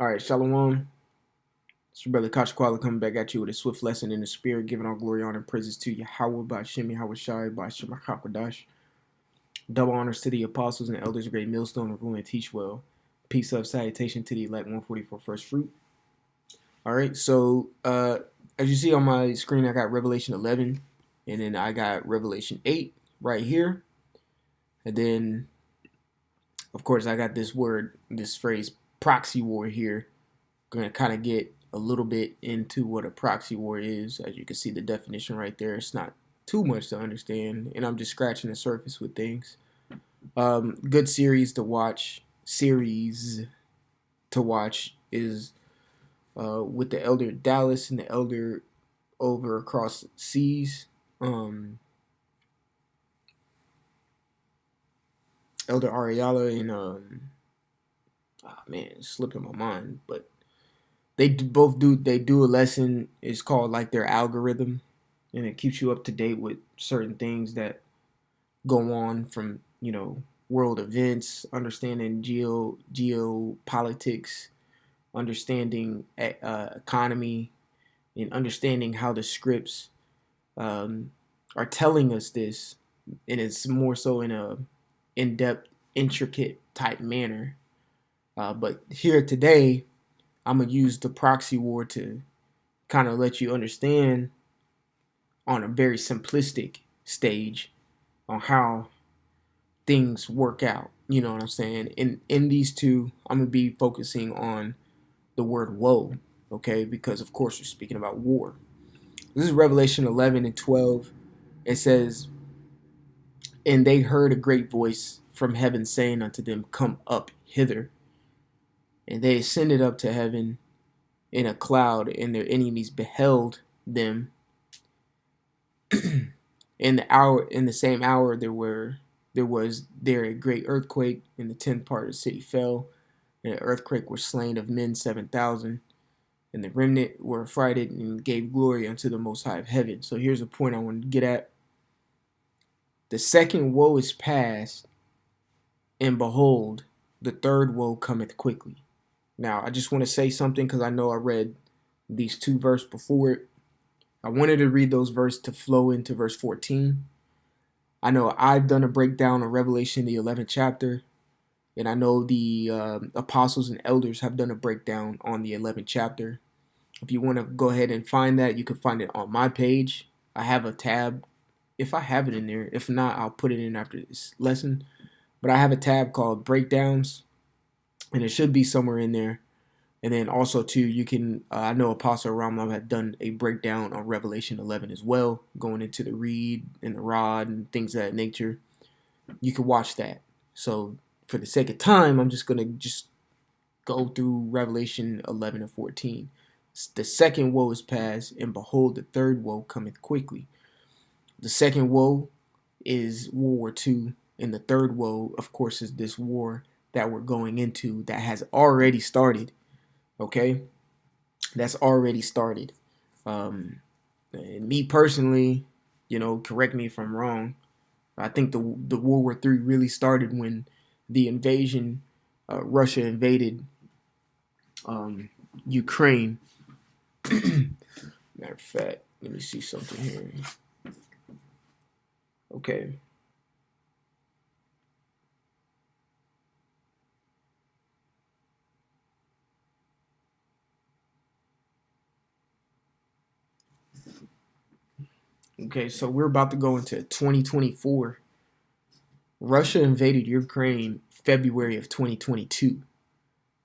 All right, Shalom. It's your brother Kachkwala coming back at you with a swift lesson in the spirit, giving all glory, honor, and praises to Yahweh by Shemi Hawashai by Shema Hakwadash. Double honors to the apostles and elders, great millstone of rule and teach well. Peace of salutation to the elect 144 first fruit. All right, so as you see on my screen, I got Revelation 11, and then I got Revelation 8 right here. And then, of course, I got this phrase, proxy war here. Going to kind of get a little bit into what a proxy war is. As you can see the definition right there, it's not too much to understand, and I'm just scratching the surface with things. Good series to watch. Series to watch is with the Elder Dallas and the Elder over across seas. Elder Ariala and oh man, it's slipping my mind, but they do a lesson. It's called like their algorithm, and it keeps you up to date with certain things that go on from world events, understanding geopolitics, understanding economy, and understanding how the scripts are telling us this, and it's more so in a in-depth, intricate type manner. But here today, I'm gonna use the proxy war to kind of let you understand on a very simplistic stage on how things work out. You know what I'm saying? In these two, I'm gonna be focusing on the word woe, okay? Because of course we're speaking about war. This is Revelation 11 and 12. It says, "And they heard a great voice from heaven saying unto them, Come up hither. And they ascended up to heaven in a cloud, and their enemies beheld them. In the same hour there was there a great earthquake, and the 10th part of the city fell, and the earthquake were slain of men 7,000, and the remnant were affrighted and gave glory unto the Most High of heaven." So here's a point I want to get at. The second woe is past, and behold, the third woe cometh quickly. Now I just want to say something because I know I read these two verses before it. I wanted to read those verses to flow into verse 14. I know I've done a breakdown of Revelation, the 11th chapter, and I know the apostles and elders have done a breakdown on the 11th chapter. If you want to go ahead and find that, you can find it on my page. I have a tab, if I have it in there. If not, I'll put it in after this lesson. But I have a tab called Breakdowns, and it should be somewhere in there. And then also too, you can I know Apostle Ramlam had done a breakdown on Revelation 11 as well, going into the reed and the rod and things of that nature. You can watch that. So for the sake of time, I'm just gonna go through Revelation 11 and 14. The second woe is past, and behold, the third woe cometh quickly. The second woe is World War II, and the third woe, of course, is this war that we're going into that has already started. Okay, that's already started. And me personally, correct me if I'm wrong. I think the World War III really started when the invasion, Russia invaded Ukraine. Matter of fact, let me see something here. Okay. Okay, so we're about to go into 2024. Russia invaded Ukraine February of 2022.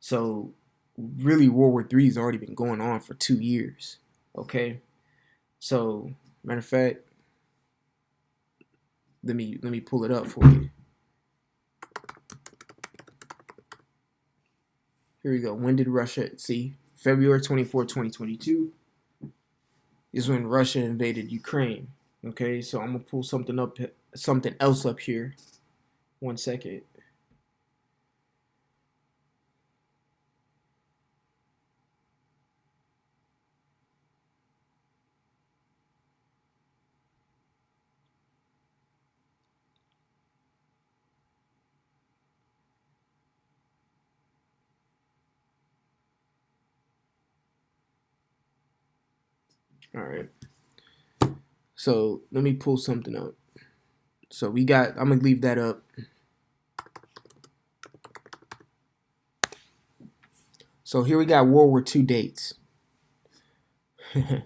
So really World War III has already been going on for 2 years. Okay. So matter of fact, let me pull it up for you. Here we go. When did Russia see? February 24, 2022 is when Russia invaded Ukraine. Okay, so I'm gonna pull something else up here. 1 second. All right. So let me pull something up. So we got, I'm going to leave that up. So here we got World War II dates.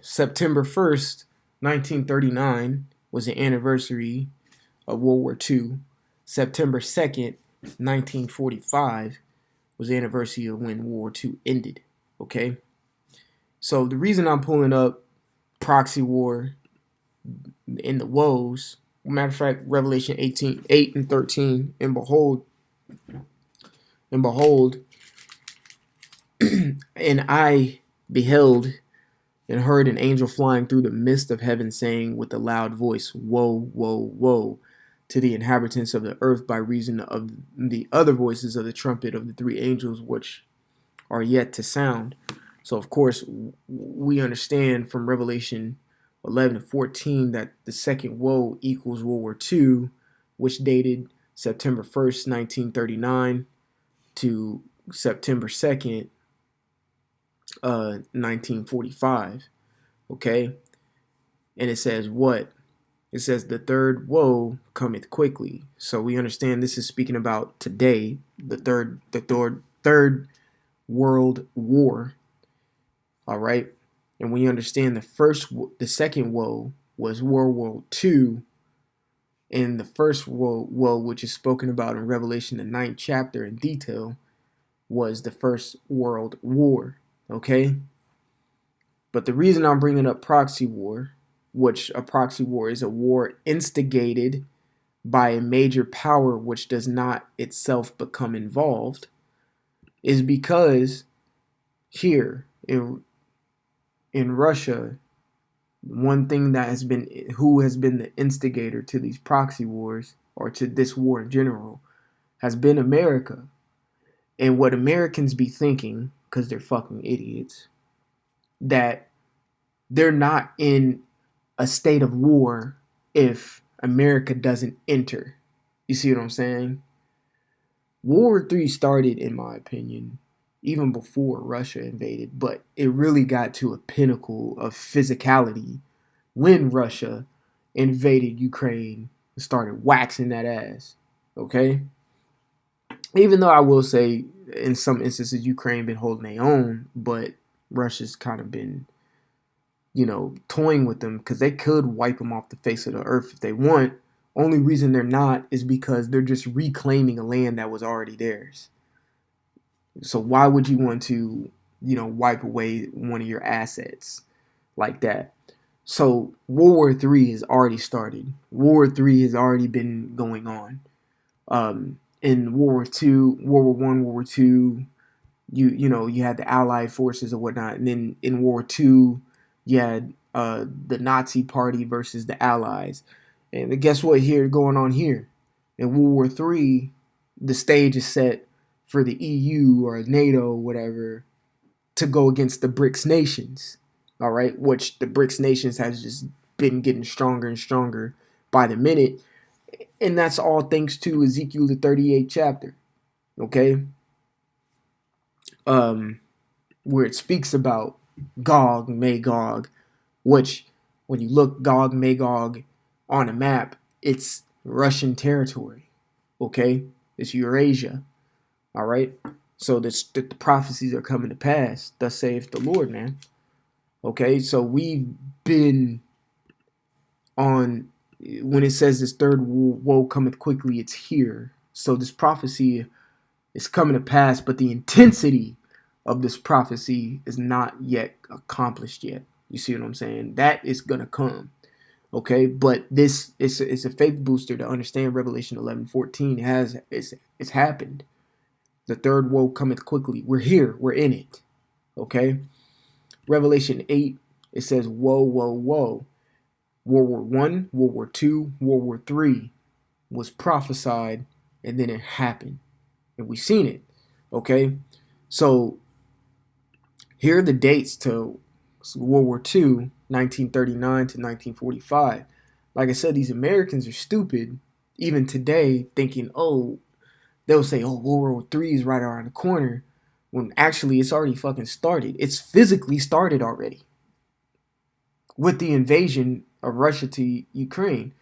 September 1st, 1939 was the anniversary of World War II. September 2nd, 1945 was the anniversary of when World War II ended. Okay? So the reason I'm pulling up proxy war in the woes, matter of fact, Revelation 18, 8 and 13, and behold, and I beheld and heard an angel flying through the midst of heaven, saying with a loud voice, Woe, woe, woe to the inhabitants of the earth, by reason of the other voices of the trumpet of the three angels which are yet to sound. So, of course, we understand from Revelation 11 to 14 that the second woe equals World War II, which dated September 1st, 1939 to September 2nd, 1945. Okay? And it says what? It says the third woe cometh quickly. So we understand this is speaking about today, the third world war. All right? And we understand the second woe was World War II, and the first woe, which is spoken about in Revelation the 9th chapter in detail, was the First World War. Okay? But the reason I'm bringing up proxy war, which a proxy war is a war instigated by a major power which does not itself become involved, is because here in Russia, one thing that has been the instigator to these proxy wars, or to this war in general, has been America. And what Americans be thinking, because they're fucking idiots, that they're not in a state of war if America doesn't enter. You see what I'm saying? World War III started, in my opinion, even before Russia invaded, but it really got to a pinnacle of physicality when Russia invaded Ukraine and started waxing that ass. Okay? Even though I will say in some instances Ukraine been holding their own, but Russia's kind of been, toying with them, because they could wipe them off the face of the earth if they want. Only reason they're not is because they're just reclaiming a land that was already theirs. So why would you want to, wipe away one of your assets like that? So World War III has already started. World War III has already been going on. In World War II, World War I, World War II, you had the Allied forces or whatnot, and then in World War II, you had the Nazi Party versus the Allies. And guess what going on here? In World War III, the stage is set for the EU or NATO, whatever, to go against the BRICS nations. All right, which the BRICS nations has just been getting stronger and stronger by the minute. And that's all thanks to Ezekiel the 38th chapter. Okay? Where it speaks about Gog, Magog, which when you look Gog, Magog on a map, it's Russian territory. Okay? It's Eurasia. All right? So the prophecies are coming to pass. Thus saith the Lord, man. Okay? So we've been on, when it says this third woe cometh quickly, it's here. So this prophecy is coming to pass, but the intensity of this prophecy is not yet accomplished yet. You see what I'm saying? That is going to come. Okay, but this is a faith booster to understand Revelation 11:14. It's happened. The third woe cometh quickly. We're here. We're in it. Okay. Revelation 8, it says, woe, woe, woe. World War I, World War II, World War III was prophesied, and then it happened. And we've seen it. Okay. So here are the dates to World War II, 1939 to 1945. Like I said, these Americans are stupid, even today, thinking, they'll say, World War III is right around the corner, when actually it's already fucking started. It's physically started already. with the invasion of Russia to Ukraine.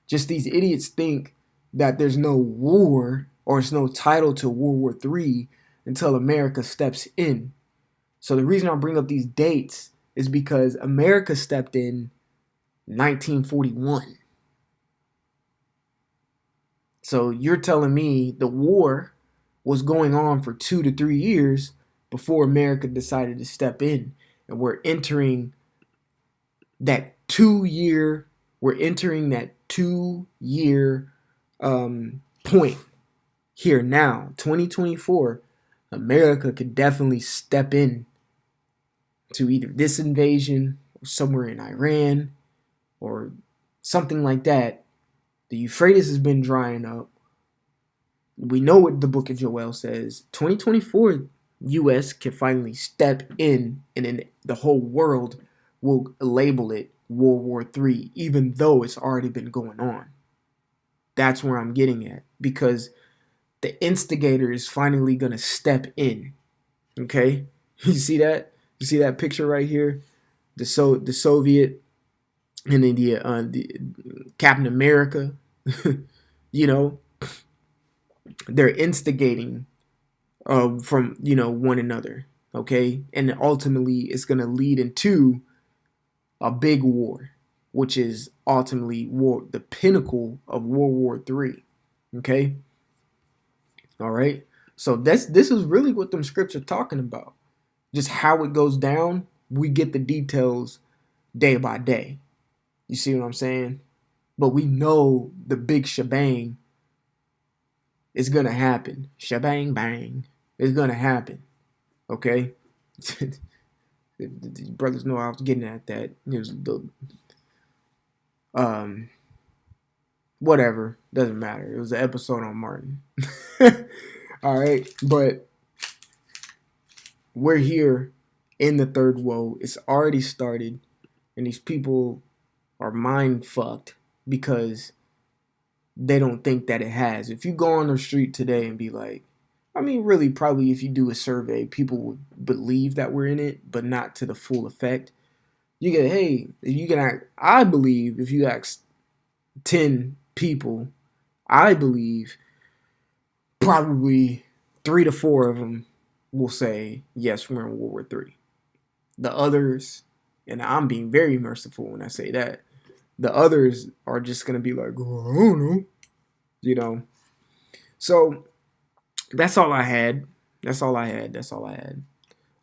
Just these idiots think that there's no war or it's no title to World War III until America steps in. So the reason I bring up these dates is because America stepped in 1941. So you're telling me the war was going on for 2 to 3 years before America decided to step in, and that 2 year we're entering that 2 year point here now, 2024. America could definitely step in to either this invasion or somewhere in Iran or something like that. The Euphrates has been drying up. We know what the book of Joel says. 2024, U.S. can finally step in, and then the whole world will label it World War III, even though it's already been going on. That's where I'm getting at, because the instigator is finally going to step in. Okay? You see that? You see that picture right here? The Soviet and then the Captain America. You know, they're instigating from one another. Okay, and ultimately it's going to lead into a big war, which is ultimately the pinnacle of World War III. Okay, all right. So this is really what them scripts are talking about. Just how it goes down, we get the details day by day. You see what I'm saying? But we know the big shebang is gonna happen. Shebang bang. It's gonna happen. Okay? The brothers know I was getting at that. It was the whatever. Doesn't matter. It was an episode on Martin. Alright, but we're here in the third woe. It's already started, and these people are mind fucked because they don't think that it has. If you go on the street today and be like, I mean, really, probably if you do a survey, people would believe that we're in it, but not to the full effect. You get, hey, you can act, I believe if you ask 10 people, I believe probably 3 to 4 of them will say, yes, we're in World War III. The others, and I'm being very merciful when I say that, the others are just going to be like, oh, I don't know. You know? So that's all I had. That's all I had.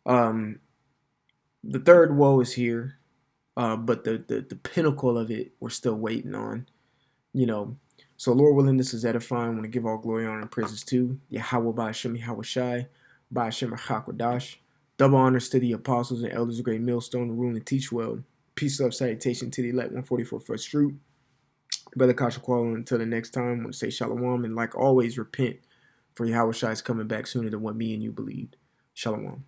The third woe is here, but the pinnacle of it we're still waiting on. You know, so Lord willing, this is edifying. I want to give all glory, honor, and praises to Yahweh Ba'ashem Yahweh Shai, Ba'ashem Hakwadash. Double honors to the apostles and elders of Great Millstone, who rule and teach well. Peace, love, salutation to the elect 144 first fruit. Brother Kasha Kwala, until the next time, I want to say shalom, and like always, repent, for Yahweh Shai is coming back sooner than what me and you believed. Shalom.